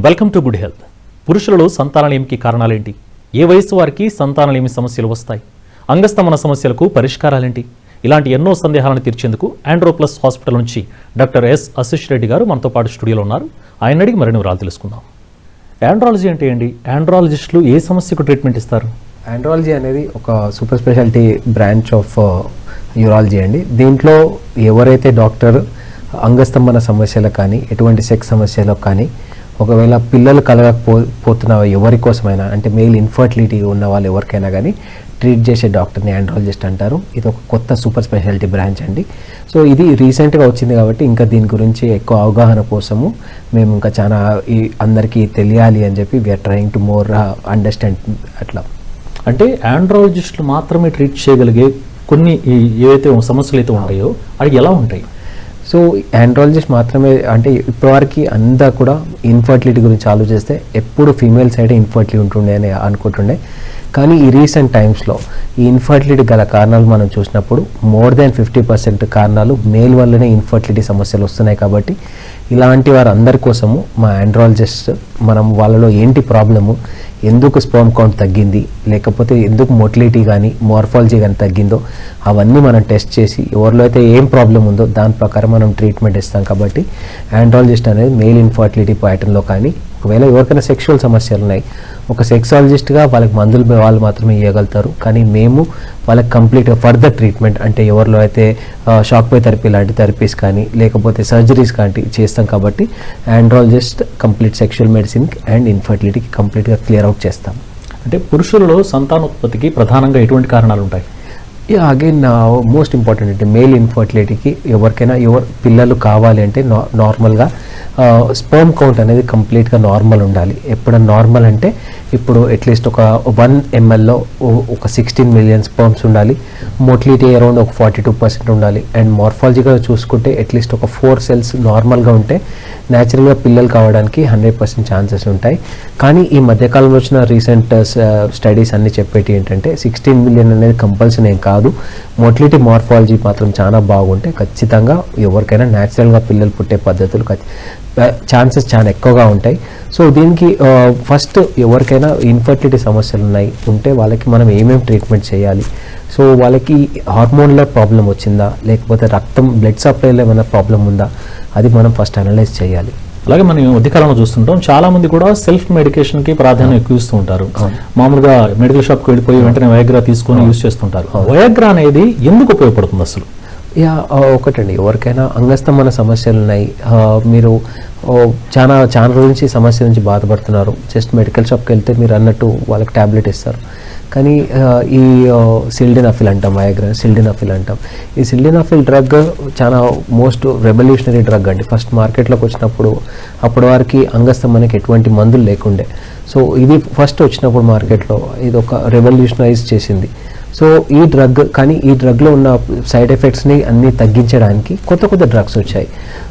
Welcome to good health. పురుషులలో సంతానలేమికి కారణాలేంటి? ఏ వయసు వారికి సంతానలేమి సమస్యలు వస్తాయి? అంగస్తమన సమస్యలకు పరిష్కారాలేంటి? ఇలాంటి ఎన్నో సందేహాలను తీర్చేందుకు ఆండ్రోప్లస్ హాస్పిటల్ నుంచి డాక్టర్ ఎస్ ఆశిష్ రెడ్డి గారు మనతో పాటు స్టూడియోలో ఉన్నారు. ఆయన అడిగి మరిన్ని వివరాలు తెలుసుకుందాం. ఆండ్రాలజీ అంటే ఏంటి? ఆండ్రాలజిస్టులు ఏ సమస్యకు ట్రీట్మెంట్ ఇస్తారు? ఆండ్రాలజీ అనేది ఒక super speciality branch of urology అండి. దీంట్లో ఎవరైతే డాక్టర్ అంగస్తంభన సమస్యలకు కానీ ఎటువంటి సెక్స్ సమస్యలకు కానీ ఒకవేళ పిల్లలు కలగకపోతున్న ఎవరి కోసమైనా అంటే మెయిల్ ఇన్ఫర్టిలిటీ ఉన్న వాళ్ళు ఎవరికైనా కానీ ట్రీట్ చేసే డాక్టర్ని ఆండ్రాలజిస్ట్ అంటారు. ఇది ఒక కొత్త సూపర్ స్పెషాలిటీ బ్రాంచ్ అండి. సో ఇది రీసెంట్గా వచ్చింది కాబట్టి ఇంకా దీని గురించి ఎక్కువ అవగాహన కోసము మేము ఇంకా చాలా అందరికీ తెలియాలి అని చెప్పి we're trying to more understand. అట్లా అంటే ఆండ్రాలజిస్టులు మాత్రమే ట్రీట్ చేయగలిగే కొన్ని ఏవైతే సమస్యలు అయితే ఉంటాయో అవి ఎలా ఉంటాయి? సో ఆండ్రాలజిస్ట్ మాత్రమే అంటే ఇప్పటివరకు అంతా కూడా ఇన్ఫర్టిలిటీ గురించి ఆలోచిస్తే ఎప్పుడు ఫీమేల్ సైడే ఇన్ఫర్టిలిటీ ఉంటుండే అని అనుకుంటుండే. కానీ ఈ రీసెంట్ టైమ్స్లో ఈ ఇన్ఫర్టిలిటీ గల కారణాలు మనం చూసినప్పుడు మోర్ దాన్ 50% కారణాలు మేల్ వల్లనే ఇన్ఫర్టిలిటీ సమస్యలు వస్తున్నాయి. కాబట్టి ఇలాంటి వారందరి కోసము మా ఆండ్రాలజిస్ట్ మనం వాళ్ళలో ఏంటి ప్రాబ్లము, ఎందుకు స్పర్మ్ కౌంట్ తగ్గింది, లేకపోతే ఎందుకు మొటిలిటీ కానీ మార్ఫాలజీ కానీ తగ్గిందో అవన్నీ మనం టెస్ట్ చేసి ఎవరిలో అయితే ఏం ప్రాబ్లం ఉందో దాని ప్రకారం మనం ట్రీట్మెంట్ ఇస్తాం. కాబట్టి ఆండ్రాలజిస్ట్ అనేది మెయిల్ ఇన్ఫర్టిలిటీ ప్యాటర్న్లో కానీ ఒకవేళ ఎవరికైనా సెక్షువల్ సమస్యలు ఉన్నాయి ఒక సెక్సాలజిస్ట్గా వాళ్ళకి మందులు వాళ్ళు మాత్రమే ఇవ్వగలుగుతారు. కానీ మేము వాళ్ళకి కంప్లీట్గా ఫర్దర్ ట్రీట్మెంట్ అంటే ఎవరిలో అయితే షాక్ వే థెరపీ లాంటి థెరపీస్ కానీ లేకపోతే సర్జరీస్ కానీ చేస్తాం. కాబట్టి andrologist complete sexual medicine and ఇన్ఫర్టిలిటీకి కంప్లీట్గా క్లియర్ అవుట్ చేస్తాం. అంటే పురుషులలో సంతానోత్పత్తికి ప్రధానంగా ఎటువంటి కారణాలు ఉంటాయి? అగైన్ మోస్ట్ ఇంపార్టెంట్ అంటే మెయిల్ ఇన్ఫర్టిలిటీకి ఎవరికైనా పిల్లలు కావాలి అంటే నార్మల్గా స్పర్మ్ కౌంట్ అనేది కంప్లీట్గా నార్మల్ ఉండాలి. ఎప్పుడన్నా నార్మల్ అంటే ఇప్పుడు అట్లీస్ట్ ఒక 1 ml ఒక 16 million స్పర్మ్స్ ఉండాలి. మోటిలిటీ అరౌండ్ ఒక 42% ఉండాలి. అండ్ మార్ఫాలజీగా చూసుకుంటే అట్లీస్ట్ ఒక 4 cells నార్మల్గా ఉంటే న్యాచురల్గా పిల్లలు కావడానికి 100% ఛాన్సెస్ ఉంటాయి. కానీ ఈ మధ్యకాలంలో వచ్చిన రీసెంట్ స్టడీస్ అన్నీ చెప్పేటి ఏంటంటే 16 million అనేది కంపల్సరీ ఏం కాదు. మోటిలిటీ మార్ఫాలజీ మాత్రం చాలా బాగుంటే ఖచ్చితంగా ఎవరికైనా న్యాచురల్గా పిల్లలు పుట్టే పద్ధతులు ఛాన్సెస్ చాలా ఎక్కువగా ఉంటాయి. సో దీనికి ఫస్ట్ ఎవరికైనా ఇన్ఫర్టిలిటీ సమస్యలు ఉంటే వాళ్ళకి మనం ఏమేమి ట్రీట్మెంట్ చేయాలి, సో వాళ్ళకి హార్మోన్ల ప్రాబ్లం వచ్చిందా లేకపోతే బ్లడ్ సప్లైలో ఏమైనా ప్రాబ్లం ఉందా అది మనం ఫస్ట్ అనలైజ్ చేయాలి. అలాగే మనం మధ్యకాలంలో చూస్తుంటాం చాలా మంది కూడా సెల్ఫ్ మెడికేషన్కి ప్రాధాన్యం ఎక్కువ ఇస్తూ ఉంటారు. మామూలుగా మెడికల్ షాప్కి వెళ్ళిపోయి వెంటనే వయాగ్రా తీసుకొని యూజ్ చేస్తుంటారు. వయాగ్రా అనేది ఎందుకు ఉపయోగపడుతుంది అసలు? ఒకటండి, ఎవరికైనా అంగస్తంభన సమస్యలు ఉన్నాయి, మీరు చాలా రోజుల నుంచి సమస్య నుంచి బాధపడుతున్నారు, జస్ట్ మెడికల్ షాప్కి వెళ్తే మీరు అన్నట్టు వాళ్ళకి ట్యాబ్లెట్ ఇస్తారు. కానీ ఈ సిల్డెనాఫిల్ అంటాం, వయాగ్రా సిల్డెనాఫిల్ అంటాం. ఈ సిల్డెనాఫిల్ డ్రగ్ చాలా మోస్ట్ రెవల్యూషనరీ డ్రగ్ అండి. ఫస్ట్ మార్కెట్లోకి వచ్చినప్పుడు అప్పటి వారికి అంగస్తంభనకి ఎటువంటి మందులు లేకుండే. సో ఇది ఫస్ట్ వచ్చినప్పుడు మార్కెట్లో ఇది ఒక రెవల్యూషనైజ్ చేసింది. సో ఈ డ్రగ్ కానీ ఈ డ్రగ్లో ఉన్న సైడ్ ఎఫెక్ట్స్ని అన్నీ తగ్గించడానికి కొత్త డ్రగ్స్ వచ్చాయి.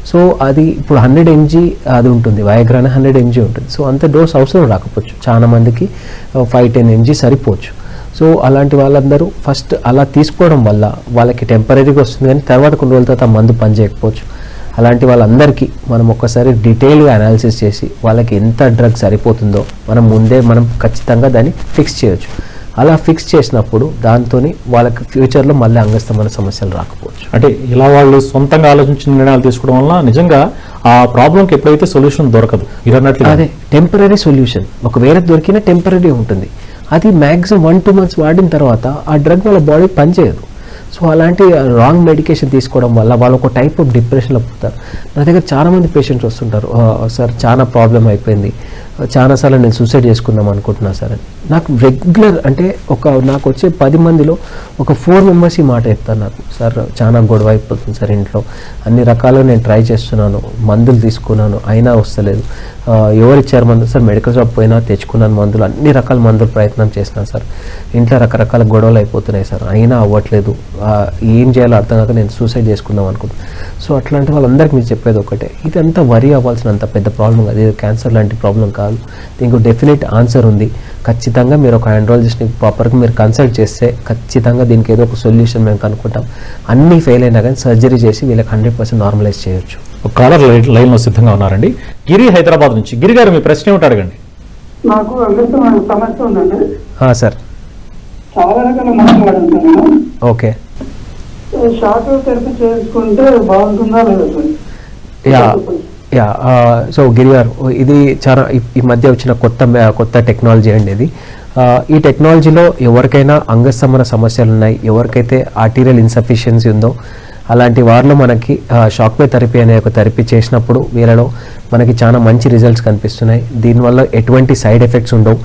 సో అది ఇప్పుడు 100 mg అది ఉంటుంది, వయాగ్రానే 100 mg ఉంటుంది. సో అంత డోస్ అవసరం రాకపోవచ్చు, చాలా మందికి 5-10 mg సరిపోవచ్చు. సో అలాంటి వాళ్ళందరూ ఫస్ట్ అలా తీసుకోవడం వల్ల వాళ్ళకి టెంపరీగా వస్తుంది, కానీ తర్వాత కొన్ని రోజుల తర్వాత మందు పనిచేయకపోవచ్చు. అలాంటి వాళ్ళందరికీ మనం ఒక్కసారి డీటెయిల్గా అనాలిసిస్ చేసి వాళ్ళకి ఎంత డ్రగ్ సరిపోతుందో మనం ఖచ్చితంగా దాన్ని ఫిక్స్ చేయొచ్చు. అలా ఫిక్స్ చేసినప్పుడు దాంతో వాళ్ళకి ఫ్యూచర్లో మళ్ళీ అంగస్తంభన సమస్యలు రాకపోవచ్చు. అంటే ఇలా వాళ్ళు సొంతంగా ఆలోచించిన నిర్ణయాలు తీసుకోవడం వల్ల నిజంగా ఆ ప్రాబ్లంకి ఎప్పుడైతే సొల్యూషన్ దొరకదు, అదే టెంపరీ సొల్యూషన్ ఒకవేళ దొరికినా టెంపరీ ఉంటుంది. అది మ్యాక్సిమం 1-2 months వాడిన తర్వాత ఆ డ్రగ్ వాళ్ళ బాడీ పనిచేయదు. సో అలాంటి రాంగ్ మెడికేషన్ తీసుకోవడం వల్ల వాళ్ళు ఒక టైప్ ఆఫ్ డిప్రెషన్లో పోతారు. నా దగ్గర చాలామంది పేషెంట్స్ వస్తుంటారు, సార్ చాలా ప్రాబ్లం అయిపోయింది, చాలాసార్లు నేను సూసైడ్ చేసుకుందాం అనుకుంటున్నా సార్ అని. నాకు రెగ్యులర్ అంటే నాకు వచ్చే 10 మందిలో ఒక 4 members ఈ మాట చెప్తాను నాకు, సార్ చాలా గొడవ అయిపోతుంది సార్ ఇంట్లో, అన్ని రకాలుగా నేను ట్రై చేస్తున్నాను, మందులు తీసుకున్నాను అయినా వస్తలేదు, ఎవరు ఇచ్చారు మందులు సార్, మెడికల్ షాప్ పోయినా తెచ్చుకున్నాను మందులు, అన్ని రకాల మందులు ప్రయత్నం చేసినాను సార్, ఇంట్లో రకరకాల గొడవలు అయిపోతున్నాయి సార్, అయినా అవ్వట్లేదు, ఏం చేయాలో అర్థం కాక నేను సూసైడ్ చేసుకుందాం అనుకుంటున్నాను. సో అట్లాంటి వాళ్ళందరికీ మీరు చెప్పేది ఒకటే, ఇదంతా వరి అవ్వాల్సినంత పెద్ద ప్రాబ్లం కాదు, ఇది క్యాన్సర్ లాంటి ప్రాబ్లం కాదు, దీనికి డెఫినెట్ ఆన్సర్ ఉంది. ఖచ్చితంగా ఖచ్చితంగా మీరు ఒక ఆండ్రాలజిస్ట్ని ప్రాపర్గా మీరు కన్సల్ట్ చేస్తే ఖచ్చితంగా దీనికి ఏదో ఒక సొల్యూషన్ మేము కనుక్కుంటాం. అన్నీ ఫెయిల్ అయినా కానీ సర్జరీ చేసి వీళ్ళకి 100% నార్మలైజ్ చేయొచ్చు. ఒక కాలర్ లైన్లో సిద్ధంగా ఉన్నారండి. గిరి హైదరాబాద్ నుంచి. గిరి గారు మీ ప్రశ్న ఏమిటి అడగండి. నాకు అంగస్తమైన సమస్య ఉందండి. సార్. చాలా రకాల మందులు వాడుతున్నాను. ఓకే. షాక్ థెరపీ చేసుకుంటే బాగుంటుందా లేదా సార్? యా సో గిరి గారు, ఇది చాలా ఈ మధ్య వచ్చిన కొత్త టెక్నాలజీ అండి ఇది. ఈ టెక్నాలజీలో ఎవరికైనా అంగస్తంభన సమస్యలు ఉన్నాయి, ఎవరికైతే ఆర్టీరియల్ ఇన్సఫిషియన్సీ ఉందో అలాంటి వారిలో మనకి షాక్ వేవ్ థెరపీ అనే ఒక థెరపీ చేసినప్పుడు వీళ్ళలో మనకి చాలా మంచి రిజల్ట్స్ కనిపిస్తున్నాయి. దీనివల్ల ఎటువంటి సైడ్ ఎఫెక్ట్స్ ఉండవు.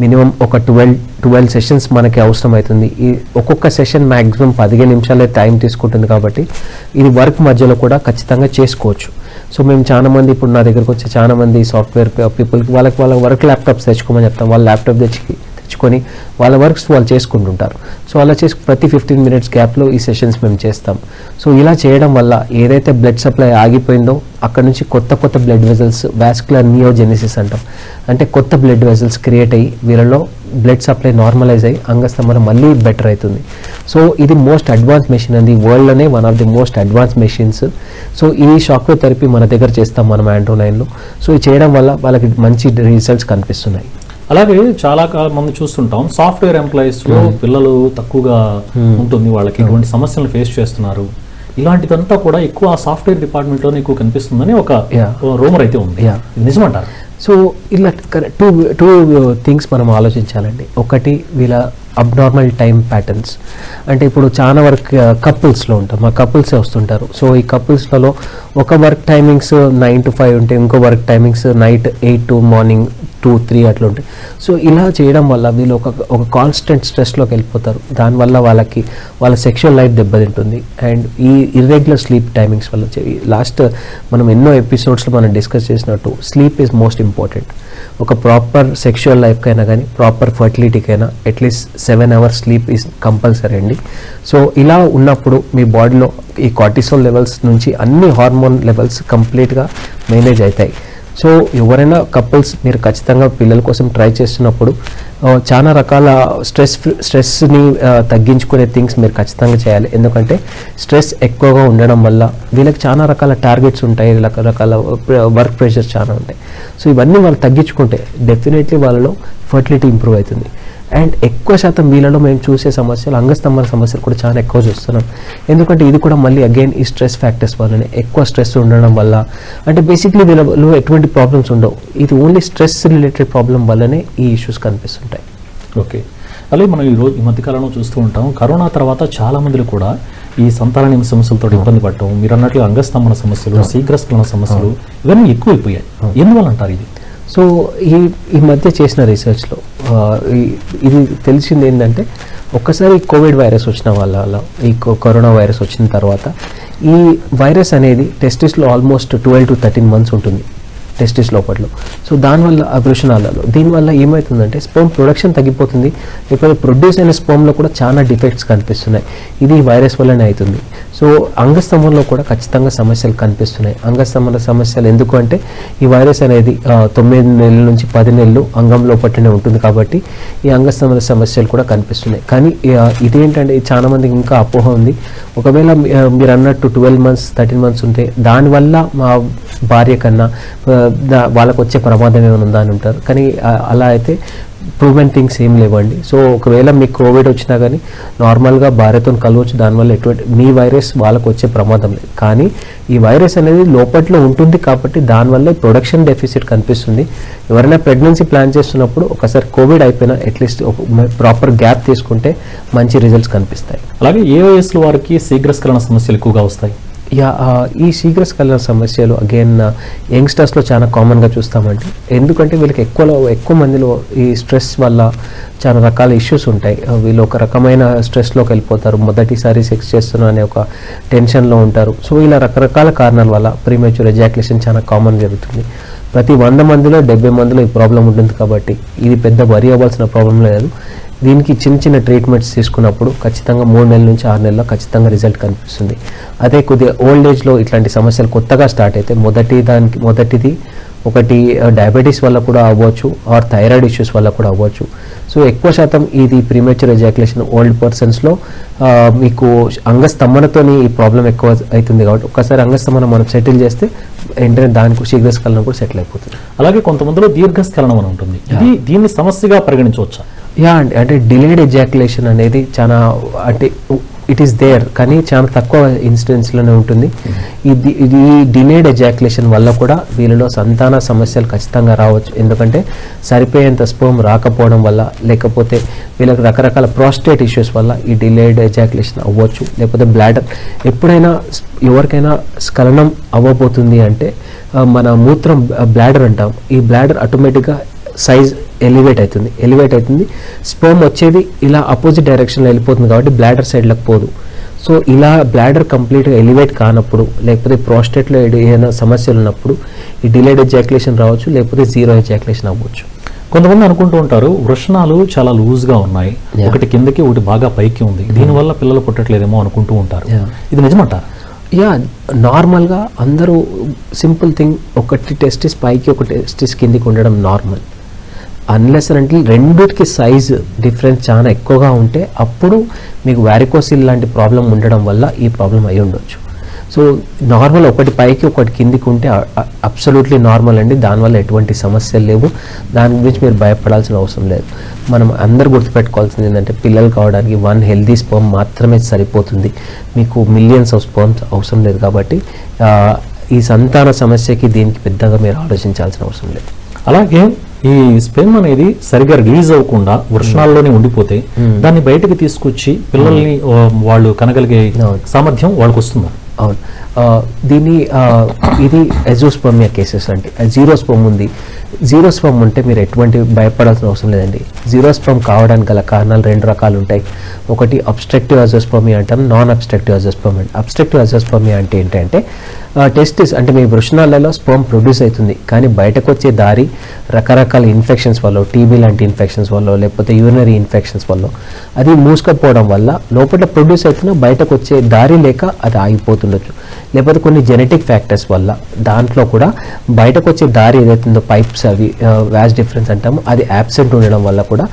మినిమం ఒక 12 సెషన్స్ మనకి అవసరం అవుతుంది. ఈ ఒక్కొక్క సెషన్ మ్యాక్సిమం 15 నిమిషాలే టైం తీసుకుంటుంది కాబట్టి ఇది వర్క్ మధ్యలో కూడా ఖచ్చితంగా చేసుకోవచ్చు. సో మేము చాలా మంది ఇప్పుడు నా దగ్గరకు వచ్చి చాలా మంది సాఫ్ట్వేర్ పీపుల్కి వాళ్ళ వర్క్ ల్యాప్టాప్స్ తెచ్చుకోమని చెప్తాం. వాళ్ళ ల్యాప్టాప్ తెచ్చుకొని వాళ్ళ వర్క్స్ వాళ్ళు చేసుకుంటుంటారు. సో అలా ప్రతి 15 మినిట్స్ గ్యాప్లో ఈ సెషన్స్ మేము చేస్తాం. సో ఇలా చేయడం వల్ల ఏదైతే బ్లడ్ సప్లై ఆగిపోయిందో అక్కడ నుంచి కొత్త బ్లడ్ వెజల్స్, వాస్కులర్ నియోజెనిసిస్ అంటాం, అంటే కొత్త బ్లడ్ వెజల్స్ క్రియేట్ అయ్యి వీళ్ళలో బ్లడ్ సప్లై నార్మలైజ్ అయ్యి అంగస్తంభన మళ్ళీ బెటర్ అవుతుంది. సో ఇది మోస్ట్ అడ్వాన్స్ మెషిన్ అండి, వరల్డ్లోనే one of the most advance machines. So ఈ షాక్ వేవ్ థెరపీ మన దగ్గర చేస్తాం మనం ఆండ్రో 9లో. సో ఇది చేయడం వల్ల వాళ్ళకి మంచి రిజల్ట్స్ కనిపిస్తున్నాయి. అలాగే చాలా మంది చూస్తుంటాం సాఫ్ట్వేర్ ఎంప్లాయీస్ లో పిల్లలు తక్కువగా ఉంటుంది, వాళ్ళకి ఇటువంటి సమస్యలను ఫేస్ చేస్తున్నారు. ఇలాంటిదంతా కూడా ఎక్కువ సాఫ్ట్వేర్ డిపార్ట్మెంట్ లోనే ఎక్కువ కనిపిస్తుందని ఒక రూమర్ అయితే ఉంది. నిజమంటారు? సో ఇలా టూ థింగ్స్ మనం ఆలోచించాలండి. ఒకటి వీళ్ళ అబ్నార్మల్ టైం ప్యాటర్న్స్. అంటే ఇప్పుడు చాలా వర్క్ కపుల్స్లో ఉంటాం, మా కపుల్సే వస్తుంటారు. సో ఈ కపుల్స్లలో ఒక వర్క్ టైమింగ్స్ 9 to 5 ఉంటే ఇంకో work timings night 8 to morning 2-3 అట్లా ఉంటాయి. సో ఇలా చేయడం వల్ల వీళ్ళు ఒక కాన్స్టెంట్ స్ట్రెస్లోకి వెళ్ళిపోతారు. దానివల్ల వాళ్ళ సెక్షువల్ లైఫ్ దెబ్బతింటుంది. అండ్ ఈ ఇర్రెగ్యులర్ స్లీప్ టైమింగ్స్ వల్ల లాస్ట్ మనం ఎన్నో ఎపిసోడ్స్లో మనం డిస్కస్ చేసినట్టు స్లీప్ ఈజ్ మోస్ట్ ఇంపార్టెంట్. ఒక ప్రాపర్ సెక్షువల్ లైఫ్కైనా కానీ ప్రాపర్ ఫర్టిలిటీకైనా at least 7 hours sleep is compulsory అండి. సో ఇలా ఉన్నప్పుడు మీ బాడీలో ఈ కార్టిసోల్ లెవెల్స్ నుంచి అన్ని హార్మోన్ లెవెల్స్ కంప్లీట్గా మేనేజ్ అవుతాయి. సో ఎవరైనా కపుల్స్ మీరు ఖచ్చితంగా పిల్లల కోసం ట్రై చేస్తున్నప్పుడు చాలా రకాల స్ట్రెస్ని తగ్గించుకునే థింగ్స్ మీరు ఖచ్చితంగా చేయాలి. ఎందుకంటే స్ట్రెస్ ఎక్కువగా ఉండడం వల్ల వీళ్ళకి చాలా రకాల టార్గెట్స్ ఉంటాయి, రకరకాల వర్క్ ప్రెషర్స్ చాలా ఉంటాయి. సో ఇవన్నీ వాళ్ళు తగ్గించుకుంటే డెఫినెట్లీ వాళ్ళలో ఫర్టిలిటీ ఇంప్రూవ్ అవుతుంది. అండ్ ఎక్కువ శాతం వీళ్ళలో మేము చూసే సమస్యలు అంగస్తంభన సమస్యలు కూడా చాలా ఎక్కువ చూస్తున్నాం. ఎందుకంటే ఇది కూడా మళ్ళీ అగైన్ ఈ స్ట్రెస్ ఫ్యాక్టర్స్ వల్లనే, ఎక్కువ స్ట్రెస్ ఉండడం వల్ల. అంటే బేసిక్లీ వీళ్ళలో ఎటువంటి ప్రాబ్లమ్స్ ఉండవు, ఇది ఓన్లీ స్ట్రెస్ రిలేటెడ్ ప్రాబ్లం వల్లనే ఈ ఇష్యూస్ కనిపిస్తుంటాయి. ఓకే. అలాగే మనం ఈ మధ్యకాలంలో చూస్తూ ఉంటాం, కరోనా తర్వాత చాలా మందిలో కూడా ఈ సంతాన సమస్యలతో ఇబ్బంది పడటం, మీరు అన్నట్లు అంగస్తంభన సమస్యలు, శీఘ్రస్ఖలన సమస్యలు ఇవన్నీ ఎక్కువైపోయాయి. ఎందువల్ల అంటారు ఇది? సో ఈ మధ్య చేసిన రీసెర్చ్లో ఇది తెలిసింది ఏంటంటే, ఒక్కసారి కోవిడ్ వైరస్ వచ్చిన వల్ల ఈ కరోనా వైరస్ వచ్చిన తర్వాత ఈ వైరస్ అనేది టెస్టిస్లో ఆల్మోస్ట్ 12 to 13 months ఉంటుంది టెస్టిస్ లోపట్లో. సో దానివల్ల వృషణాలలో దీనివల్ల ఏమవుతుందంటే స్పర్మ్ ప్రొడక్షన్ తగ్గిపోతుంది. ఇప్పుడు ప్రొడ్యూస్ అయిన స్పర్మ్లో కూడా చాలా డిఫెక్ట్స్ కనిపిస్తున్నాయి. ఇది వైరస్ వల్లనే అవుతుంది. సో అంగస్తంభంలో కూడా ఖచ్చితంగా సమస్యలు కనిపిస్తున్నాయి. అంగస్తంభన సమస్యలు ఎందుకు అంటే ఈ వైరస్ అనేది 9 నెలల నుంచి 10 నెలలు అంగంలో పట్టినే ఉంటుంది కాబట్టి ఈ అంగస్తంభన సమస్యలు కూడా కనిపిస్తున్నాయి. కానీ ఇదేంటంటే చాలా మందికి ఇంకా అపోహ ఉంది, ఒకవేళ మీరు అన్నట్టు 12 months 13 months ఉంటే దానివల్ల మా భార్య కన్నా వాళ్ళకు వచ్చే ప్రమాదం ఏమైనా ఉందా అని ఉంటారు. కానీ అలా అయితే ప్రూవెన్ థింగ్స్ ఏం లేవండి. సో ఒకవేళ మీకు కోవిడ్ వచ్చినా కానీ నార్మల్గా భార్యతో కలవచ్చు, దానివల్ల ఎటువంటి మీ వైరస్ వాళ్ళకు వచ్చే ప్రమాదం లేదు. కానీ ఈ వైరస్ అనేది లోపట్లో ఉంటుంది కాబట్టి దానివల్ల ప్రొడక్షన్ డెఫిసిట్ కనిపిస్తుంది. ఎవరైనా ప్రెగ్నెన్సీ ప్లాన్ చేస్తున్నప్పుడు ఒకసారి కోవిడ్ అయిపోయినా అట్లీస్ట్ ప్రాపర్ గ్యాప్ తీసుకుంటే మంచి రిజల్ట్స్ కనిపిస్తాయి. అలాగే ఏ వయసులో వారికి శీఘ్రస్ఖలన సమస్యలు ఎక్కువగా వస్తాయి? ఈ శీఘ్రస్ఖలన సమస్యలు అగైన్ యంగ్స్టర్స్లో చాలా కామన్గా చూస్తామండి. ఎందుకంటే వీళ్ళకి ఎక్కువ మందిలో ఈ స్ట్రెస్ వల్ల చాలా రకాల ఇష్యూస్ ఉంటాయి. వీళ్ళు ఒక రకమైన స్ట్రెస్లోకి వెళ్ళిపోతారు, మొదటిసారి సెక్స్ చేస్తున్నా అనే ఒక టెన్షన్లో ఉంటారు. సో ఇలా రకరకాల కారణాల వల్ల ప్రీమెచ్యూర్ ఎజాక్యులేషన్ చాలా కామన్ జరుగుతుంది. ప్రతి 100 మందిలో 70 మందిలో ఈ ప్రాబ్లం ఉంటుంది కాబట్టి ఇది పెద్ద వరి అవ్వాల్సిన ప్రాబ్లం లేదు. దీనికి చిన్న ట్రీట్మెంట్స్ తీసుకున్నప్పుడు ఖచ్చితంగా 3 నెలల నుంచి 6 నెలల్లో ఖచ్చితంగా రిజల్ట్ కనిపిస్తుంది. అదే కొద్దిగా ఓల్డ్ ఏజ్లో ఇట్లాంటి సమస్యలు కొత్తగా స్టార్ట్ అయితే మొదటిది ఒకటి డయాబెటీస్ వల్ల కూడా అవ్వచ్చు, ఆర్ థైరాయిడ్ ఇష్యూస్ వల్ల కూడా అవ్వచ్చు. సో ఎక్కువ శాతం ఇది ప్రీమేచ్యూర్ ఎజాక్యులేషన్ ఓల్డ్ పర్సన్స్లో మీకు అంగస్తంభనతోని ఈ ప్రాబ్లం ఎక్కువ అవుతుంది. కాబట్టి ఒకసారి అంగస్తంభన మనం సెటిల్ చేస్తే ఏంటంటే దానికి శీఘ్రస్ఖలనం కూడా సెటిల్ అయిపోతుంది. అలాగే కొంతమందిలో దీర్ఘస్ఖలనం అని ఉంటుంది, దీన్ని సమస్యగా పరిగణించవచ్చా? యా అండి, అంటే డిలేడ్ ఎజాక్యులేషన్ అనేది చాలా అంటే ఇట్ ఈస్ దేర్, కానీ చాలా తక్కువ ఇన్సిడెన్స్లోనే ఉంటుంది. ఇది డిలేడ్ ఎజాక్యులేషన్ వల్ల కూడా వీళ్ళలో సంతాన సమస్యలు ఖచ్చితంగా రావచ్చు. ఎందుకంటే సరిపోయేంత స్పర్మ్ రాకపోవడం వల్ల, లేకపోతే వీళ్ళకి రకరకాల ప్రాస్టేట్ ఇష్యూస్ వల్ల ఈ డిలేడ్ ఎజాక్యులేషన్ అవ్వచ్చు. లేకపోతే బ్లాడర్ ఎప్పుడైనా ఎవరికైనా స్ఖలనం అవ్వబోతుంది అంటే మన మూత్రం బ్లాడర్ అంటాం, ఈ బ్లాడర్ ఆటోమేటిక్గా సైజ్ ఎలివేట్ అవుతుంది. స్పర్మ్ వచ్చేది ఇలా అపోజిట్ డైరెక్షన్లో వెళ్ళిపోతుంది కాబట్టి బ్లాడర్ సైడ్లకు పోదు. సో ఇలా బ్లాడర్ కంప్లీట్గా ఎలివేట్ కానప్పుడు, లేకపోతే ప్రోస్టేట్లో ఏదైనా సమస్యలు ఉన్నప్పుడు ఈ డిలేడ్ ఎజాక్యులేషన్ రావచ్చు, లేకపోతే జీరో ఎజాక్యులేషన్ అవ్వచ్చు. కొంతమంది అనుకుంటూ ఉంటారు వృషణాలు చాలా లూజ్గా ఉన్నాయి, ఒకటి కిందకి ఒకటి బాగా పైకి ఉంది, దీనివల్ల పిల్లలు పుట్టట్లేదేమో అనుకుంటూ ఉంటారు. ఇది నిజమంటారా? యా, నార్మల్గా అందరూ సింపుల్ థింగ్, ఒకటి టెస్టిస్ పైకి ఒక టెస్టిస్ కిందికి ఉండడం నార్మల్. అన్లెస్ అంటే రెండుకి సైజ్ డిఫరెన్స్ చాలా ఎక్కువగా ఉంటే అప్పుడు మీకు వారికోసిల్ లాంటి ప్రాబ్లం ఉండడం వల్ల ఈ ప్రాబ్లం అయి ఉండొచ్చు. సో నార్మల్ ఒకటి పైకి ఒకటి కిందికి ఉంటే అబ్సల్యూట్లీ నార్మల్ అండి, దానివల్ల ఎటువంటి సమస్యలు లేవు, దాని గురించి మీరు భయపడాల్సిన అవసరం లేదు. మనం అందరు గుర్తుపెట్టుకోవాల్సింది ఏంటంటే పిల్లలు కావడానికి 1 హెల్దీ స్పర్మ్ మాత్రమే సరిపోతుంది, మీకు మిలియన్స్ ఆఫ్ స్పర్మ్స్ అవసరం లేదు. కాబట్టి ఈ సంతాన సమస్యకి దీనికి పెద్దగా మీరు ఆలోచించాల్సిన అవసరం లేదు. అలాగే ఈ స్పెర్మ్ అనేది సరిగా రిలీజ్ అవ్వకుండా వృషణాల్లోనే ఉండిపోతే దాన్ని బయటకు తీసుకొచ్చి పిల్లల్ని వాళ్ళు కనగలిగే సామర్థ్యం వాళ్ళకి వస్తుంది. అవును, దీన్ని ఇది ఎజోస్పర్మియా కేసెస్ అంటే జీరో స్పర్మ్ ఉంది. జీరో స్పర్మ్ ఉంటే మీరు ఎటువంటి భయపడాల్సిన అవసరం లేదండి. జీరో స్పర్మ్ కావడానికి గల కారణాలు 2 రకాలు ఉంటాయి. ఒకటి అబ్స్ట్రక్టివ్ ఎజోస్పర్మియా అంటాం, non obstructive azoospermia. Obstructive azoospermia అంటే ఏంటంటే టెస్టిస్ అంటే మీ వృషణాలలో స్పర్మ్ ప్రొడ్యూస్ అవుతుంది, కానీ బయటకు వచ్చే దారి రకరకాల ఇన్ఫెక్షన్స్ వల్ల, టీబీ లాంటి ఇన్ఫెక్షన్స్ వల్ల, లేకపోతే యూరినరీ ఇన్ఫెక్షన్స్ వల్ల అది మూసుకపోవడం వల్ల లోపల ప్రొడ్యూస్ అవుతున్న బయటకు వచ్చే దారి లేక అది ఆగిపోతుండొచ్చు. లేకపోతే కొన్ని జెనెటిక్ ఫ్యాక్టర్స్ వల్ల దాంట్లో కూడా బయటకు వచ్చే దారి ఏదైతుందో పైప్స్ అవి వ్యాస్ డిఫరెన్స్ అంటాము, అది యాబ్సెంట్ ఉండడం వల్ల కూడా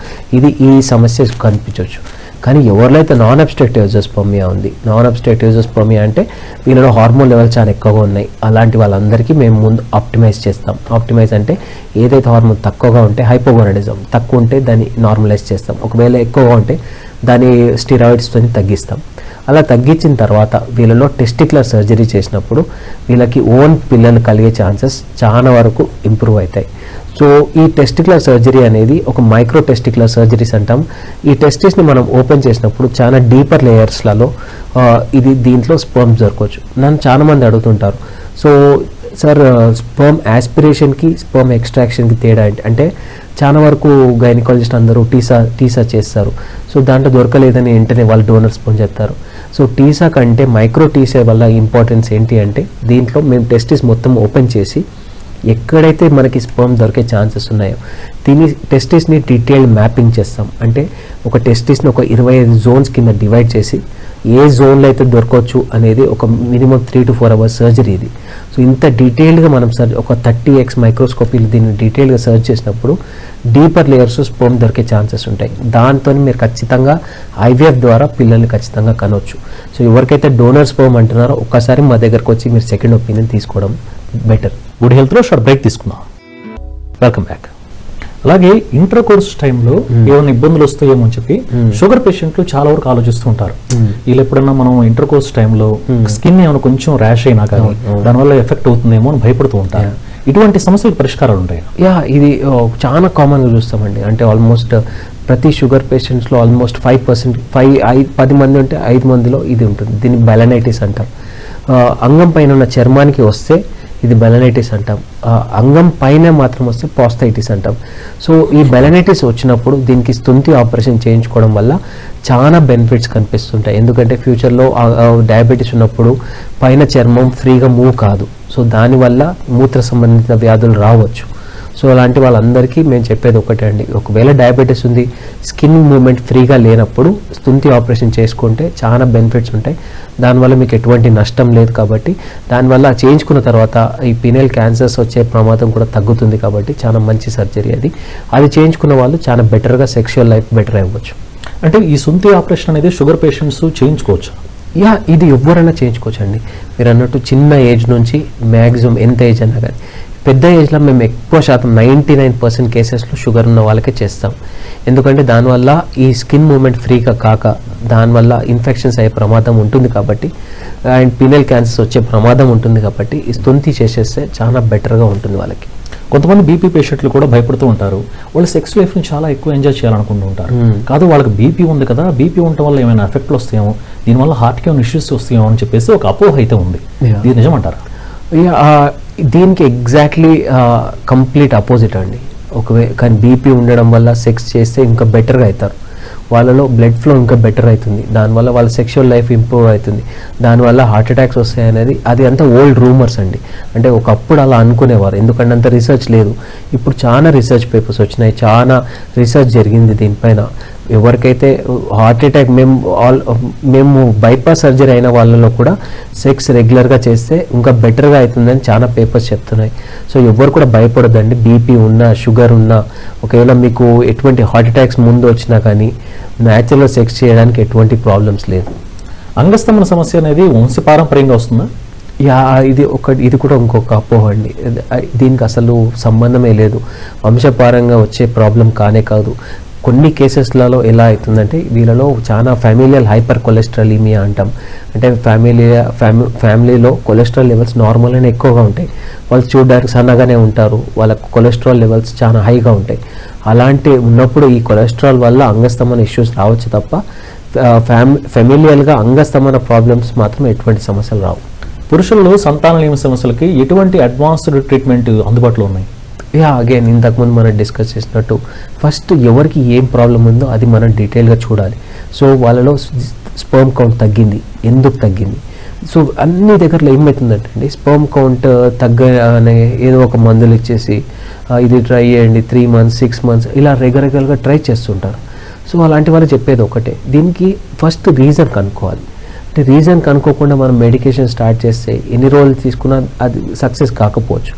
ఈ సమస్య కనిపించవచ్చు. కానీ ఎవరిలో అయితే నాన్ అబ్స్ట్రక్టివ్ ఎజోస్పర్మియా ఉంది, నాన్ అబ్స్ట్రక్టివ్ ఎజోస్పర్మియా అంటే వీళ్ళలో హార్మోన్ లెవెల్ చాలా ఎక్కువగా ఉన్నాయి, అలాంటి వాళ్ళందరికీ మేము ముందు ఆప్టిమైజ్ చేస్తాం. ఆప్టిమైజ్ అంటే ఏదైతే హార్మోన్ తక్కువగా ఉంటే హైపోగోనాడిజం, తక్కువ ఉంటే దాన్ని నార్మలైజ్ చేస్తాం, ఒకవేళ ఎక్కువగా ఉంటే దాన్ని స్టిరాయిడ్స్తో తగ్గిస్తాం. అలా తగ్గించిన తర్వాత వీళ్ళలో టెస్టిక్యులర్ సర్జరీ చేసినప్పుడు వీళ్ళకి ఓన్ పిల్లలు కలిగే ఛాన్సెస్ చాలా వరకు ఇంప్రూవ్ అవుతాయి. సో ఈ టెస్టిక్యులర్ సర్జరీ అనేది ఒక మైక్రో టెస్టిక్యులర్ సర్జరీస్ అంటాం. ఈ టెస్టిస్ని మనం ఓపెన్ చేసినప్పుడు చాలా డీపర్ లేయర్స్లలో దీంట్లో స్పర్మ్స్ దొరకవచ్చు. నన్ను చాలామంది అడుగుతుంటారు, సో సార్ స్పర్మ్ యాస్పిరేషన్కి స్పర్మ్ ఎక్స్ట్రాక్షన్కి తేడా అంటే చాలా వరకు గైనకాలజిస్ట్ అందరూ టీసా చేస్తారు. సో దాంట్లో దొరకలేదని వెంటనే వాళ్ళు డోనర్ స్పర్మ్ చెప్తారు. సో టీసా కంటే మైక్రో టీసా వల్ల ఇంపార్టెన్స్ ఏంటి అంటే దీంట్లో మేము టెస్టిస్ మొత్తం ఓపెన్ చేసి ఎక్కడైతే మనకి స్పర్మ్ దొరికే ఛాన్సెస్ ఉన్నాయో టెస్టిస్ని డీటెయిల్డ్ మ్యాపింగ్ చేస్తాం. అంటే ఒక టెస్టిస్ని ఒక 25 జోన్స్ కింద డివైడ్ చేసి ఏ జోన్లో అయితే దొరకవచ్చు అనేది ఒక మినిమం 3 to 4 hours సర్జరీ ఇది. సో ఇంత డీటెయిల్డ్గా మనం ఒక 30x మైక్రోస్కోపీలు దీన్ని డీటెయిల్గా సర్చ్ చేసినప్పుడు డీపర్ లేయర్స్ స్పర్మ్ దొరికే ఛాన్సెస్ ఉంటాయి. దాంతో మీరు ఖచ్చితంగా ఐవీఎఫ్ ద్వారా పిల్లల్ని ఖచ్చితంగా కనవచ్చు. సో ఎవరికైతే డోనర్ స్పర్మ్ అంటున్నారో ఒక్కసారి మా దగ్గరకు వచ్చి మీరు సెకండ్ ఒపీనియన్ తీసుకోవడం బెటర్. గుడ్ హెల్త్లో షార్ట్ బ్రేక్ తీసుకుందాం. Welcome back. అలాగే ఇంటర్ కోర్స్ టైంలో ఏమైనా ఇబ్బందులు వస్తాయేమో అని చెప్పి షుగర్ పేషెంట్లు చాలా వరకు ఆలోచిస్తూ ఉంటారు. వీళ్ళు ఎప్పుడన్నా మనం ఇంటర్ కోర్స్ టైంలో స్కిన్ ఏమైనా కొంచెం ర్యాష్ అయినా కానీ దానివల్ల ఎఫెక్ట్ అవుతుందేమో అని భయపడుతూ ఉంటారు. ఇటువంటి సమస్యలకు పరిష్కారాలు ఉంటాయి? యా, ఇది చాలా కామన్గా చూస్తామండి. అంటే ఆల్మోస్ట్ ప్రతి షుగర్ పేషెంట్స్లో ఆల్మోస్ట్ 5%, 10 మంది ఉంటే 5 మందిలో ఇది ఉంటుంది. దీన్ని బెలనైటిస్ అంటాం. అంగం పైన ఉన్న చర్మానికి వస్తే ఇది బెలనైటిస్ అంటాం. అంగం పైన మాత్రం వస్తే పాస్థైటిస్ అంటాం. సో ఈ బెలనైటిస్ వచ్చినప్పుడు దీనికి స్తుంతి ఆపరేషన్ చేయించుకోవడం వల్ల చాలా బెనిఫిట్స్ కనిపిస్తుంటాయి. ఎందుకంటే ఫ్యూచర్లో డయాబెటీస్ ఉన్నప్పుడు పైన చర్మం ఫ్రీగా మూవ్ కాదు. సో దానివల్ల మూత్ర సంబంధిత వ్యాధులు రావచ్చు. సో అలాంటి వాళ్ళందరికీ మేము చెప్పేది ఒకటే అండి, ఒకవేళ డయాబెటీస్ ఉంది, స్కిన్ మూమెంట్ ఫ్రీగా లేనప్పుడు స్తుంతి ఆపరేషన్ చేసుకుంటే చాలా బెనిఫిట్స్ ఉంటాయి. దానివల్ల మీకు ఎటువంటి నష్టం లేదు కాబట్టి, దానివల్ల చేయించుకున్న తర్వాత ఈ పీనల్ క్యాన్సర్స్ వచ్చే ప్రమాదం కూడా తగ్గుతుంది కాబట్టి చాలా మంచి సర్జరీ అది చేయించుకున్న వాళ్ళు చాలా బెటర్గా సెక్షువల్ లైఫ్ బెటర్ అవ్వచ్చు. అంటే ఈ సుంతి ఆపరేషన్ అనేది షుగర్ పేషెంట్స్ చేయించుకోవచ్చు? ఇది ఎవరైనా చేయించుకోవచ్చు అండి. మీరు అన్నట్టు చిన్న ఏజ్ నుంచి మ్యాక్సిమం ఎంత ఏజ్ అన్నా కానీ, పెద్ద ఏజ్లో మేము ఎక్కువ శాతం 99% కేసెస్లో షుగర్ ఉన్న వాళ్ళకే చేస్తాం. ఎందుకంటే దానివల్ల ఈ స్కిన్ మూమెంట్ ఫ్రీగా కాక దానివల్ల ఇన్ఫెక్షన్స్ అయ్యే ప్రమాదం ఉంటుంది కాబట్టి, అండ్ పీనల్ క్యాన్సర్స్ వచ్చే ప్రమాదం ఉంటుంది కాబట్టి ఈ స్తుంతి చేసేస్తే చాలా బెటర్గా ఉంటుంది వాళ్ళకి. కొంతమంది బీపీ పేషెంట్లు కూడా భయపడుతూ ఉంటారు, వాళ్ళు సెక్స్ లైఫ్ని చాలా ఎక్కువ ఎంజాయ్ చేయాలనుకుంటూ ఉంటారు. కాదు, వాళ్ళకి బీపీ ఉంది కదా, బీపీ ఉండటం వల్ల ఏమైనా ఎఫెక్ట్లు వస్తాయేమో, దీనివల్ల హార్ట్కి ఏమైనా ఇష్యూస్ వస్తాయేమో అని చెప్పేసి ఒక అపోహ అయితే ఉంది. ఇది నిజమంటారా? దీనికి ఎగ్జాక్ట్లీ కంప్లీట్ అపోజిట్ అండి. కానీ బీపీ ఉండడం వల్ల సెక్స్ చేస్తే ఇంకా బెటర్గా అవుతారు, వాళ్ళలో బ్లడ్ ఫ్లో ఇంకా బెటర్ అవుతుంది, దానివల్ల వాళ్ళ సెక్షువల్ లైఫ్ ఇంప్రూవ్ అవుతుంది, దానివల్ల హార్ట్ అటాక్స్ వస్తాయి అనేది అది అంతా ఓల్డ్ రూమర్స్ అండి. అంటే ఒకప్పుడు అలా అనుకునేవారు, ఎందుకంటే అంత రీసెర్చ్ లేదు. ఇప్పుడు చాలా రీసెర్చ్ పేపర్స్ వచ్చినాయి, చాలా రీసెర్చ్ జరిగింది దీనిపైన. ఎవరికైతే హార్ట్ అటాక్ మేము బైపాస్ సర్జరీ అయిన వాళ్ళలో కూడా సెక్స్ రెగ్యులర్గా చేస్తే ఇంకా బెటర్గా అవుతుందని చాలా పేపర్స్ చెప్తున్నాయి. సో ఎవరు కూడా భయపడదండి, బీపీ ఉన్నా షుగర్ ఉన్నా, ఒకవేళ మీకు ఎటువంటి హార్ట్ అటాక్స్ ముందు వచ్చినా కానీ న్యాచురల్గా సెక్స్ చేయడానికి ఎటువంటి ప్రాబ్లమ్స్ లేదు. అంగస్తంభన సమస్య అనేది వంశపారంపర్యంగా వస్తుందా? ఇది కూడా ఇంకొక అపోహ అండి. దీనికి అసలు సంబంధమే లేదు, వంశపారంగా వచ్చే ప్రాబ్లం కానే కాదు. కొన్ని కేసెస్లలో ఎలా అవుతుందంటే వీళ్ళలో చాలా ఫ్యామిలియల్ హైపర్ కొలెస్ట్రాలీమియా అంటాం. అంటే ఫ్యామిలీలో కొలెస్ట్రాల్ లెవెల్స్ నార్మల్గానే ఎక్కువగా ఉంటాయి, వాళ్ళు చూడడానికి సన్నగానే ఉంటారు, వాళ్ళ కొలెస్ట్రాల్ లెవెల్స్ చాలా హైగా ఉంటాయి. అలాంటి ఉన్నప్పుడు ఈ కొలెస్ట్రాల్ వల్ల అంగస్తంభన ఇష్యూస్ రావచ్చు తప్ప ఫ్యామిలియల్గా అంగస్తంభన ప్రాబ్లమ్స్ మాత్రం ఎటువంటి సమస్యలు రావు. పురుషుల్లో సంతానలేమి సమస్యలకి ఎటువంటి అడ్వాన్స్డ్ ట్రీట్మెంట్ అందుబాటులో ఉన్నాయి? అగైన్ ఇంతకుముందు మనం డిస్కస్ చేసినట్టు ఫస్ట్ ఎవరికి ఏం ప్రాబ్లం ఉందో అది మనం డీటెయిల్గా చూడాలి. సో వాళ్ళలో స్పర్మ్ కౌంట్ తగ్గింది, ఎందుకు తగ్గింది? సో అన్ని దగ్గరలో ఏమవుతుందంటే అండి, స్పర్మ్ కౌంట్ తగ్గనే ఏదో ఒక మందులు ఇచ్చేసి ఇది ట్రై చేయండి 3 months 6 months ఇలా రెగ్యులర్గా ట్రై చేస్తుంటారు. సో అలాంటి వాళ్ళు చెప్పేది ఒకటే, దీనికి ఫస్ట్ రీజన్ కనుక్కోవాలి. అంటే రీజన్ కనుక్కోకుండా మనం మెడికేషన్ స్టార్ట్ చేస్తే ఎన్ని రోజులు తీసుకున్నా అది సక్సెస్ కాకపోవచ్చు.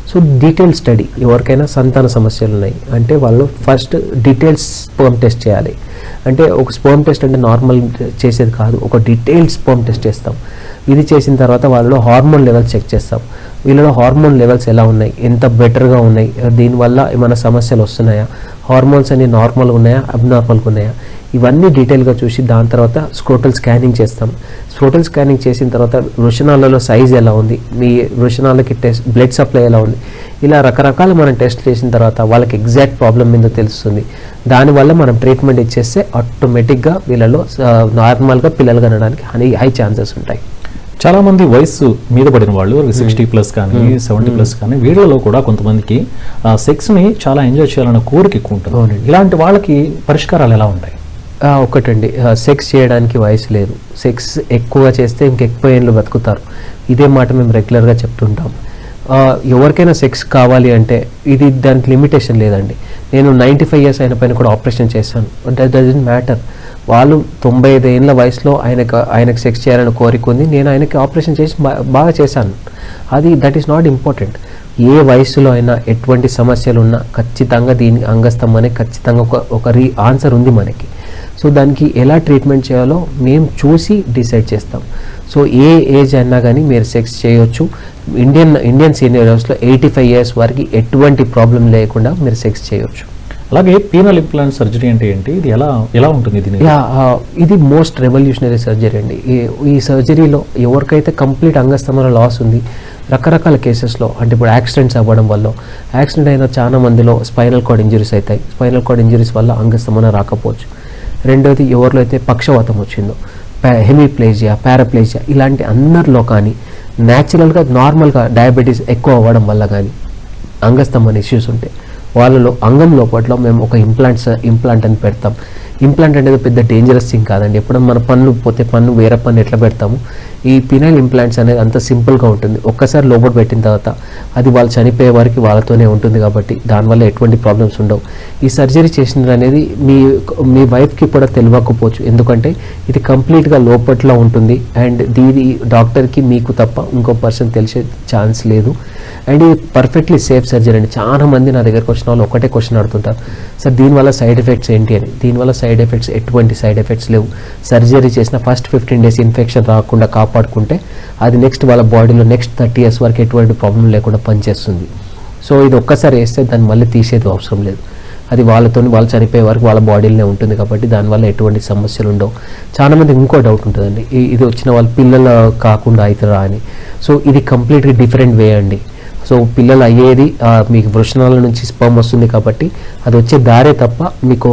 సో డీటెయిల్ స్టడీ, ఎవరికైనా సంతాన సమస్యలు ఉన్నాయి అంటే వాళ్ళు ఫస్ట్ డీటెయిల్స్ స్పర్మ్ టెస్ట్ చేయాలి. అంటే ఒక స్పర్మ్ టెస్ట్ అంటే నార్మల్ చేసేది కాదు, ఒక డీటెయిల్డ్ స్పర్మ్ టెస్ట్ చేస్తాం. ఇది చేసిన తర్వాత వాళ్ళలో హార్మోన్ లెవెల్స్ చెక్ చేస్తాం. వీళ్ళలో హార్మోన్ లెవెల్స్ ఎలా ఉన్నాయి, ఎంత బెటర్గా ఉన్నాయి, దీనివల్ల ఏమైనా సమస్యలు వస్తున్నాయా, హార్మోన్స్ అన్ని నార్మల్గా ఉన్నాయా అబ్నార్మల్గా ఉన్నాయా, ఇవన్నీ డీటెయిల్గా చూసి దాని తర్వాత స్క్రోటల్ స్కానింగ్ చేస్తాం. స్క్రోటల్ స్కానింగ్ చేసిన తర్వాత వృషణాలలో సైజ్ ఎలా ఉంది, మీ వృషణాలకి బ్లడ్ సప్లై ఎలా ఉంది, ఇలా రకరకాల మనం టెస్ట్ చేసిన తర్వాత వాళ్ళకి ఎగ్జాక్ట్ ప్రాబ్లం ఏందో తెలుస్తుంది. దానివల్ల మనం ట్రీట్మెంట్ ఇచ్చేస్తే ఆటోమేటిక్గా వీళ్ళలో నార్మల్గా పిల్లలు కనడానికి హై ఛాన్సెస్ ఉంటాయి. చాలామంది వయసు మీద పడిన వాళ్ళు 60+ కానీ 70+ కానీ వీళ్ళలో కూడా కొంతమందికి సెక్స్ని చాలా ఎంజాయ్ చేయాలన్న కోరిక ఎక్కువ ఉంటుంది. ఇలాంటి వాళ్ళకి పరిష్కారాలు ఎలా ఉంటాయి? ఒకటండి, సెక్స్ చేయడానికి వయసు లేదు, సెక్స్ ఎక్కువగా చేస్తే ఇంకెక్కువ ఏళ్ళు బతుకుతారు. ఇదే మాట మేము రెగ్యులర్గా చెప్తుంటాం. ఎవరికైనా సెక్స్ కావాలి అంటే ఇది దానికి లిమిటేషన్ లేదండి. నేను 95 years అయిన పైన కూడా ఆపరేషన్ చేశాను, దట్ డజంట్ మ్యాటర్. వాళ్ళు 95 ఏళ్ళ వయసులో ఆయనకు సెక్స్ చేయాలని కోరిక ఉంది, నేను ఆయనకి ఆపరేషన్ చేసి బాగా చేశాను. That is not important. ఏ వయసులో అయినా ఎటువంటి సమస్యలు ఉన్నా ఖచ్చితంగా దీని అంగస్తంభనే ఖచ్చితంగా ఒక ఆన్సర్ ఉంది మనకి. సో దానికి ఎలా ట్రీట్మెంట్ చేయాలో మేము చూసి డిసైడ్ చేస్తాం. సో ఏ ఏజ్ అయినా కానీ మీరు సెక్స్ చేయొచ్చు. ఇండియన్ సీనియర్స్లో 85 years వరకు ఎటువంటి ప్రాబ్లం లేకుండా మీరు సెక్స్ చేయొచ్చు. అలాగే పీనల్ ఇంప్లాంట్ సర్జరీ అంటే ఏంటి, ఇది ఎలా ఉంటుంది? ఇది మోస్ట్ రెవల్యూషనరీ సర్జరీ అండి. ఈ సర్జరీలో ఎవరికైతే కంప్లీట్ అంగస్తంభన లాస్ ఉంది, రకరకాల కేసెస్లో అంటే ఇప్పుడు యాక్సిడెంట్స్ అవ్వడం వల్ల, యాక్సిడెంట్ అయిన చాలా మందిలో స్పైనల్ కార్డ్ ఇంజరీస్ అవుతాయి. స్పైనల్ కార్డ్ ఇంజరీస్ వల్ల అంగస్తంభన రాకపోవచ్చు. రెండోది ఎవరిలో అయితే పక్షవాతం వచ్చిందో, హెమిప్లేజియా, పారాప్లేజియా ఇలాంటి అందరిలో కానీ న్యాచురల్గా నార్మల్గా డయాబెటీస్ ఎక్కువ అవ్వడం వల్ల కానీ అంగస్తంభన ఇష్యూస్ ఉంటే వాళ్ళలో అంగం లోపట్లో మేము ఒక ఇంప్లాంట్ అని పెడతాం. ఇంప్లాంట్ అనేది పెద్ద డేంజరస్ థింగ్ కాదండి. ఎప్పుడైనా మన పన్ను పోతే పన్ను వేరే పన్ను ఎట్లా పెడతాము, ఈ పినైల్ ఇంప్లాంట్స్ అనేది అంత సింపుల్గా ఉంటుంది. ఒక్కసారి లోపల పెట్టిన తర్వాత అది వాళ్ళు చనిపోయే వారికి వాళ్ళతోనే ఉంటుంది కాబట్టి దానివల్ల ఎటువంటి ప్రాబ్లమ్స్ ఉండవు. ఈ సర్జరీ చేసినది అనేది మీ వైఫ్కి కూడా తెలియకపోవచ్చు, ఎందుకంటే ఇది కంప్లీట్గా లోపట్లో ఉంటుంది అండ్ దీని డాక్టర్కి మీకు తప్ప ఇంకో పర్సన్ తెలిసే ఛాన్స్ లేదు. అండ్ ఇది పర్ఫెక్ట్లీ సేఫ్ సర్జరీ అండి. చాలా మంది నా దగ్గరకు వచ్చిన వాళ్ళు ఒకటే క్వశ్చన్ అడుగుతుంటారు, సార్ దీనివల్ల సైడ్ ఎఫెక్ట్స్ ఏంటి అని. దీనివల్ల సైడ్ ఎఫెక్ట్స్ ఎటువంటి సైడ్ ఎఫెక్ట్స్ లేవు. సర్జరీ చేసిన ఫస్ట్ 15 days ఇన్ఫెక్షన్ రాకుండా కాపాడుకుంటే అది నెక్స్ట్ వాళ్ళ బాడీలో నెక్స్ట్ 30 years వరకు ఎటువంటి ప్రాబ్లం లేకుండా పనిచేస్తుంది. సో ఇది ఒక్కసారి వేస్తే దాన్ని మళ్ళీ తీసేది అవసరం లేదు. అది వాళ్ళు చనిపోయే వరకు వాళ్ళ బాడీలోనే ఉంటుంది కాబట్టి దానివల్ల ఎటువంటి సమస్యలు ఉండవు. చాలామంది ఇంకో డౌట్ ఉంటుందండి, ఇది వచ్చిన వాళ్ళ పిల్లలు కాకుండా అవుతారా అని. సో ఇది కంప్లీట్గా డిఫరెంట్ వే అండి. సో పిల్లలు అయ్యేది మీకు వృషణాల నుంచి స్పర్మ్ వస్తుంది కాబట్టి అది వచ్చే దారే తప్ప మీకు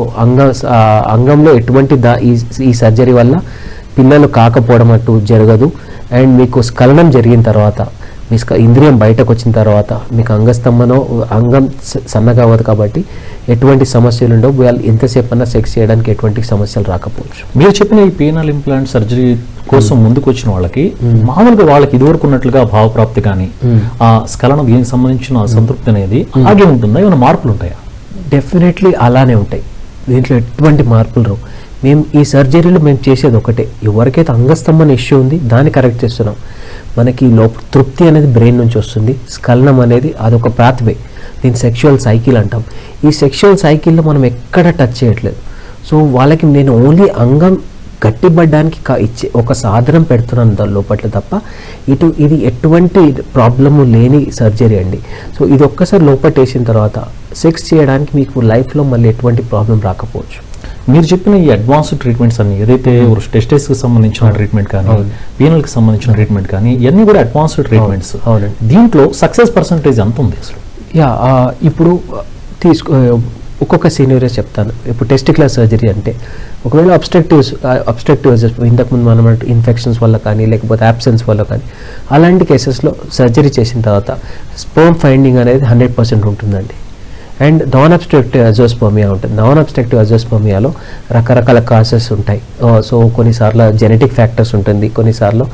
అంగంలో ఎటువంటి ఈ సర్జరీ వల్ల పిల్లలు కాకపోవడం అటు జరగదు. అండ్ మీకు స్ఖలనం జరిగిన తర్వాత మీ ఇంద్రియం బయటకు వచ్చిన తర్వాత మీకు అంగం సన్నగా అవ్వదు కాబట్టి ఎటువంటి సమస్యలు ఉండవు. వాళ్ళు ఎంతసేపు అన్నా సెక్స్ చేయడానికి ఎటువంటి సమస్యలు రాకపోవచ్చు. మీరు చెప్పిన ఈ పీనల్ ఇంప్లాంట్ సర్జరీ కోసం ముందుకు వచ్చిన వాళ్ళకి మామూలుగా వాళ్ళకి ఇదివరకు ఉన్నట్లుగా భావప్రాప్తి కానీ ఆ స్ఖలనం దీనికి సంబంధించిన సంతృప్తి అనేది అలాగే ఉంటుందా, ఏమైనా మార్పులు ఉంటాయా? డెఫినెట్లీ అలానే ఉంటాయి, దీంట్లో ఎటువంటి మార్పులు రావు. మేము ఈ సర్జరీలో మేము చేసేది ఒకటే, ఎవరికైతే అంగస్తంభన ఇష్యూ ఉంది దాన్ని కరెక్ట్ చేస్తున్నాం. మనకి తృప్తి అనేది బ్రెయిన్ నుంచి వస్తుంది. స్ఖలనం అనేది అదొక పాత్వే, దీన్ని సెక్షువల్ సైకిల్ అంటాం. ఈ సెక్షువల్ సైకిల్లో మనం ఎక్కడ టచ్ చేయట్లేదు. సో వాళ్ళకి నేను ఓన్లీ అంగం గట్టిపడడానికి ఇచ్చే ఒక సాధనం పెడుతున్నాను దాని లోపల తప్ప ఇది ఎటువంటి ప్రాబ్లము లేని సర్జరీ అండి. సో ఇది ఒక్కసారి లోపల వేసిన తర్వాత సెక్స్ చేయడానికి మీకు లైఫ్లో మళ్ళీ ఎటువంటి ప్రాబ్లం రాకపోవచ్చు. మీరు చెప్పిన ఈ అడ్వాన్స్డ్ ట్రీట్మెంట్స్ అన్ని ఏదైతే టెస్టెస్ కి సంబంధించిన ట్రీట్మెంట్ కానీ పీనల్ కి సంబంధించిన ట్రీట్మెంట్ కానీ ఇవన్నీ కూడా అడ్వాన్స్డ్ ట్రీట్మెంట్స్. దీంట్లో సక్సెస్ పర్సంటేజ్ ఎంత ఉంది అసలు? ఇప్పుడు ఒక్కొక్క సీనియర్స్ చెప్తాను. ఇప్పుడు టెస్టిక్యులర్ సర్జరీ అంటే ఒకవేళ అబ్స్ట్రక్టివ్స్ ఇంతకుముందు మనం ఇన్ఫెక్షన్స్ వల్ల కానీ లేకపోతే యాబ్సెన్స్ వల్ల కానీ అలాంటి కేసెస్లో సర్జరీ చేసిన తర్వాత స్పర్మ్ ఫైండింగ్ అనేది 100% ఉంటుందండి. అండ్ నాన్ అబ్స్ట్రక్టివ్ అజోస్పర్మియా ఉంటుంది. నాన్ అబ్స్ట్రక్టివ్ అజోస్పర్మియాలో రకరకాల కాసెస్ ఉంటాయి. సో కొన్నిసార్లు జెనెటిక్ ఫ్యాక్టర్స్ ఉంటుంది, కొన్నిసార్లు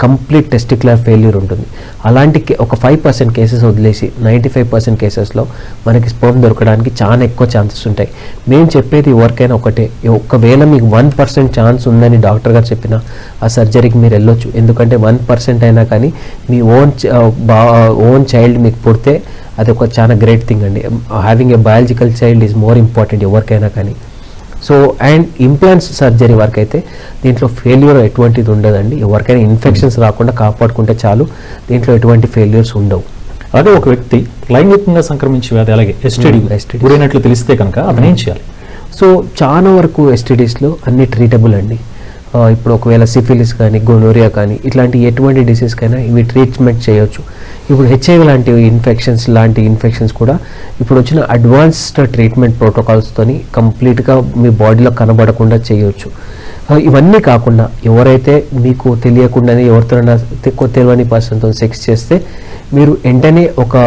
కంప్లీట్ టెస్టిక్యులర్ ఫెయిల్యూర్ ఉంటుంది. అలాంటి ఒక 5% కేసెస్ వదిలేసి 95% కేసెస్లో మనకి స్పర్మ్ దొరకడానికి చాలా ఎక్కువ ఛాన్సెస్ ఉంటాయి. మేము చెప్పేది ఎవరికైనా ఒకటే, ఒకవేళ మీకు 1% ఛాన్స్ ఉందని డాక్టర్ గారు చెప్పినా ఆ సర్జరీకి మీరు వెళ్ళొచ్చు. ఎందుకంటే 1% అయినా కానీ మీ ఓన్ చైల్డ్ మీకు పుడితే అది ఒక చాలా గ్రేట్ థింగ్ అండి. Having a biological child is more important ఎవరికైనా కానీ. సో అండ్ ఇంప్లాంట్స్ సర్జరీ వరకు అయితే దీంట్లో ఫెయిల్యూర్ ఎటువంటిది ఉండదండి. ఎవరికైనా ఇన్ఫెక్షన్స్ రాకుండా కాపాడుకుంటే చాలు, దీంట్లో ఎటువంటి ఫెయిల్యూర్స్ ఉండవు. అదే ఒక వ్యక్తి లైంగికంగా సంక్రమించే వ్యాధి అలాగే ఎస్టీడీ గురైనట్లు తెలిస్తే కనుక అతను ఏం చేయాలి? సో చాలా వరకు ఎస్టీడీస్లో అన్ని ట్రీటబుల్ అండి. ఇప్పుడు ఒకవేళ సిఫిలిస్ కానీ గోనోరియా కానీ ఇట్లాంటి ఎటువంటి డిసీజ్కైనా ఇవి ట్రీట్మెంట్ చేయొచ్చు. ఇప్పుడు హెచ్ఐవి లాంటి ఇన్ఫెక్షన్స్ కూడా ఇప్పుడు వచ్చిన అడ్వాన్స్డ్ ట్రీట్మెంట్ ప్రోటోకాల్స్తోని కంప్లీట్గా మీ బాడీలో కనబడకుండా చేయొచ్చు. ఇవన్నీ కాకుండా ఎవరైతే మీకు తెలియకుండానే ఎవరితోనైనా తెలియని పర్సన్తో సెక్స్ చేస్తే మీరు వెంటనే ఒక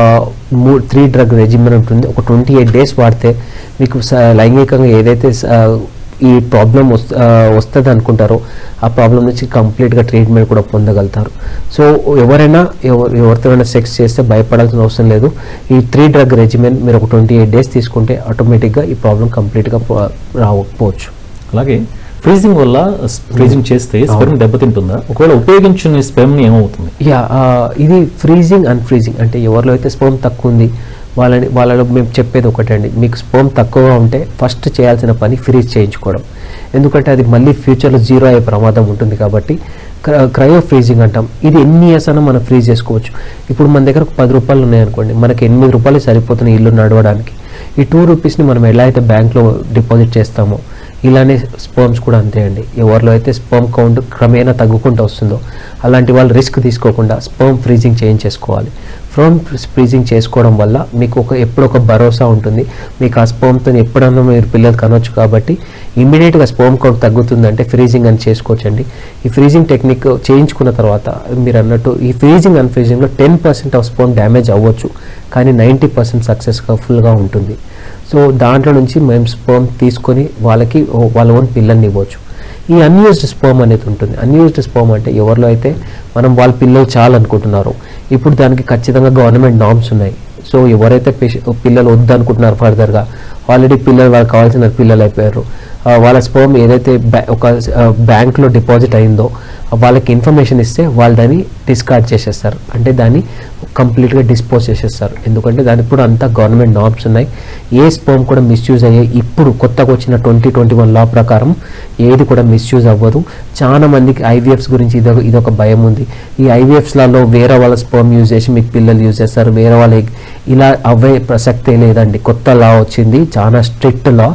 3 drug రెజిమెన్ ఉంటుంది. ఒక 28 days వాడితే మీకు లైంగికంగా ఏదైతే ఈ ప్రాబ్లం వస్తుంది అనుకుంటారో ఆ ప్రాబ్లం నుంచి కంప్లీట్గా ట్రీట్మెంట్ కూడా పొందగలుగుతారు. సో ఎవరితోనైనా సెక్స్ చేస్తే భయపడాల్సిన అవసరం లేదు. ఈ 3 drug రెజిమెన్ మీరు ఒక 28 days తీసుకుంటే ఆటోమేటిక్గా ఈ ప్రాబ్లం కంప్లీట్గా రాకపోవచ్చు. అలాగే ఫ్రీజింగ్ వల్ల ఫ్రీజింగ్ చేస్తే స్పెర్మ్ దెబ్బతింటుందా? ఒకవేళ ఉపయోగించిన స్పెర్మ్ ఏమవుతుంది? ఇది ఫ్రీజింగ్ అన్ఫ్రీజింగ్ అంటే ఎవరిలో అయితే స్పెర్మ్ తక్కువ ఉంది వాళ్ళలో మేము చెప్పేది ఒకటండి, మీకు స్పెర్మ్ తక్కువగా ఉంటే ఫస్ట్ చేయాల్సిన పని ఫ్రీజ్ చేయించుకోవడం. ఎందుకంటే అది మళ్ళీ ఫ్యూచర్లో 0 అయ్యే ప్రమాదం ఉంటుంది కాబట్టి క్రయో ఫ్రీజింగ్ అంటాం. ఇది ఎన్ని ఇయర్స్ అయినా మనం ఫ్రీజ్ చేసుకోవచ్చు. ఇప్పుడు మన దగ్గర 10 రూపాయలు ఉన్నాయనుకోండి, మనకి 8 రూపాయలు సరిపోతున్నాయి ఇల్లు నడవడానికి. ఈ 2 రూపీస్ని మనం ఎలా అయితే బ్యాంక్లో డిపాజిట్ చేస్తామో ఇలానే స్పర్మ్స్ కూడా అంతే అండి. ఎవరిలో అయితే స్పర్మ్ కౌంట్ క్రమేణా తగ్గుకుంటూ వస్తుందో అలాంటి వాళ్ళు రిస్క్ తీసుకోకుండా స్పర్మ్ ఫ్రీజింగ్ చేయించేసుకోవాలి. ఫ్రీజింగ్ చేసుకోవడం వల్ల మీకు ఎప్పుడు ఒక భరోసా ఉంటుంది. మీకు ఆ స్పర్మ్తో ఎప్పుడన్నా మీరు పిల్లలు కనవచ్చు కాబట్టి ఇమ్మీడియట్గా స్పర్మ్ కౌంట్ తగ్గుతుందంటే ఫ్రీజింగ్ అని చేసుకోవచ్చండి. ఈ ఫ్రీజింగ్ టెక్నిక్ చేయించుకున్న తర్వాత మీరు అన్నట్టు ఈ ఫ్రీజింగ్ అన్ఫ్రీజింగ్లో 10% ఆఫ్ స్పర్మ్ డ్యామేజ్ అవ్వచ్చు, కానీ 90% సక్సెస్ఫుల్గా ఉంటుంది. సో దాంట్లో నుంచి మేము స్పర్మ్ తీసుకొని వాళ్ళకి వాళ్ళ ఓన్ పిల్లల్ని ఇవ్వచ్చు. ఈ అన్యూజ్డ్ స్పర్మ్ అనేది ఉంటుంది. అన్యూజ్డ్ స్పర్మ్ అంటే ఎవరిలో అయితే మనం వాళ్ళ పిల్లలు చాలనుకుంటున్నారో, ఇప్పుడు దానికి ఖచ్చితంగా గవర్నమెంట్ నార్మ్స్ ఉన్నాయి. సో ఎవరైతే పిల్లలు వద్దనుకుంటున్నారు ఫర్దర్గా, ఆల్రెడీ పిల్లలు వాళ్ళకి కావాల్సిన పిల్లలు అయిపోయారు, వాళ్ళ స్పర్మ్ ఏదైతే ఒక బ్యాంక్లో డిపాజిట్ అయిందో వాళ్ళకి ఇన్ఫర్మేషన్ ఇస్తే వాళ్ళు దాన్ని డిస్కార్డ్ చేసేస్తారు, అంటే దాన్ని కంప్లీట్గా డిస్పోజ్ చేసేస్తారు. ఎందుకంటే దానికి కూడా అంతా గవర్నమెంట్ నార్మ్స్ ఉన్నాయి. ఏ స్పర్మ్ కూడా మిస్యూజ్ అయ్యే ఇప్పుడు కొత్తగా వచ్చిన 2021 లా ప్రకారం ఏది కూడా మిస్యూజ్ అవ్వదు. చాలా మందికి ఐవీఎఫ్స్ గురించి ఇదొక భయం ఉంది. ఈ ఐవీఎఫ్స్లలో వేరే వాళ్ళ స్పర్మ్ యూజ్ చేసి మీకు పిల్లలు యూజ్ చేస్తారు, వేరే వాళ్ళ ఇలా అవ్వే ప్రసక్తే లేదండి. కొత్త లా వచ్చింది, చాలా స్ట్రిక్ట్ లా.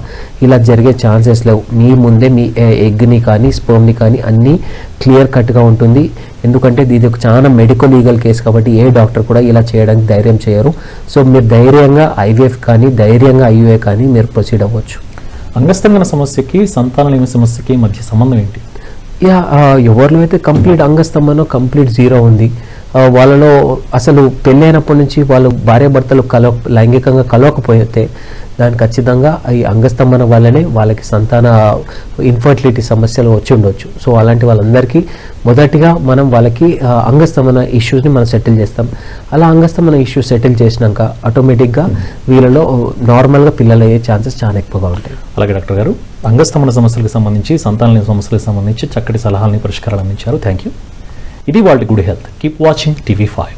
ఇలా జరిగే ఛాన్సెస్ లేవు. మీ ముందే మీ ఎగ్ని కానీ స్పర్మ్ని కానీ అన్నీ క్లియర్ కట్గా ఉంటుంది. ఎందుకంటే ఇది ఒక చాలా మెడికల్ లీగల్ కేసు కాబట్టి ఏ డాక్టర్ కూడా ఇలా చేయడానికి ధైర్యం చేయరు. సో మీరు ధైర్యంగా ఐవీఎఫ్ కానీ ధైర్యంగా ఐయుఏ కానీ మీరు ప్రొసీడ్ అవ్వచ్చు. అంగస్తంభన సమస్యకి సంతానలేమి సమస్యకి మధ్య సంబంధం ఏంటి? ఎవరిలో అయితే కంప్లీట్ అంగస్తంభనం కంప్లీట్ జీరో ఉంది, వాళ్ళలో అసలు పెళ్ళైనప్పటి నుంచి వాళ్ళు భార్యాభర్తలు లైంగికంగా కలవకపోతే దాని ఖచ్చితంగా ఈ అంగస్తంభన వల్లనే వాళ్ళకి సంతాన ఇన్ఫర్టిలిటీ సమస్యలు వచ్చి ఉండొచ్చు. సో అలాంటి వాళ్ళందరికీ మొదటిగా మనం వాళ్ళకి అంగస్తంభన ఇష్యూస్ని మనం సెటిల్ చేస్తాం. అలా అంగస్తంభన ఇష్యూస్ సెటిల్ చేసినాక ఆటోమేటిక్గా వీళ్ళలో నార్మల్గా పిల్లలు అయ్యే ఛాన్సెస్ చాలా ఎక్కువగా ఉంటాయి. అలాగే డాక్టర్ గారు, అంగస్తంభన సమస్యలకు సంబంధించి సంతానలేమి సమస్యలకు సంబంధించి చక్కటి సలహాలని పరిష్కారాలు అందించారు. Thank you. ఇది వాళ్ళ good health. Keep watching TV5.